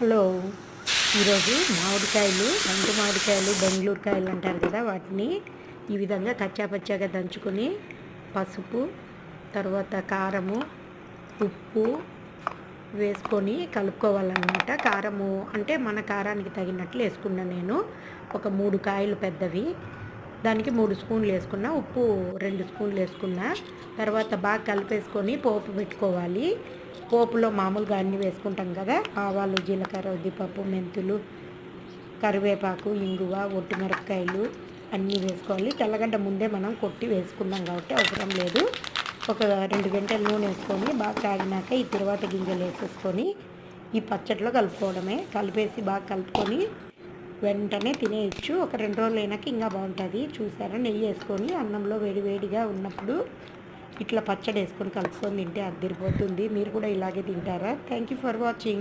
Hello. ఈరోజు మామిడికాయలు, రంగు మామిడికాయలు, బెంగళూరు కాయలు అంటారు కదా, వాటిని ఈ విధంగా కచ్చాపచ్చాగా దంచుకొని పసుపు, తర్వాత కారము, ఉప్పు వేసుకొని కలుపుకోవాలన్నమాట. కారము అంటే మన కారానికి తగినట్లు వేసుకున్నాను నేను. ఒక 3 కాయలు పెద్దవి, దానికి 3 స్పూన్లు వేసుకున్నా. ఉప్పు 2 స్పూన్లు వేసుకున్నా. తర్వాత బాగా కలిపేసుకొని పోపు పెట్టుకోవాలి. పోపులో మామూలుగా అన్నీ వేసుకుంటాం కదా, ఆవాలు, జీలకర్ర, ఉద్దిపప్పు, మెంతులు, కరివేపాకు, ఇంగువ, ఒట్టిమిరపకాయలు అన్నీ వేసుకోవాలి. తెల్లగడ్డ ముందే మనం కొట్టి వేసుకున్నాం కాబట్టి అవసరం లేదు. ఒక 2 గంటలు నూనె వేసుకొని బాగా కాగినాక ఈ తిరువాత గింజలు వేసేసుకొని ఈ పచ్చడిలో కలుపుకోవడమే. కలిపేసి బాగా కలుపుకొని వెంటనే తినేయచ్చు. ఒక 2 రోజులు అయినాక ఇంకా బాగుంటుంది. చూసారా, నెయ్యి వేసుకొని అన్నంలో వేడివేడిగా ఉన్నప్పుడు ఇట్లా పచ్చడి వేసుకొని కలుపుకొని తింటే అదిరిపోతుంది. మీరు కూడా ఇలాగే తింటారా? Thank you for watching.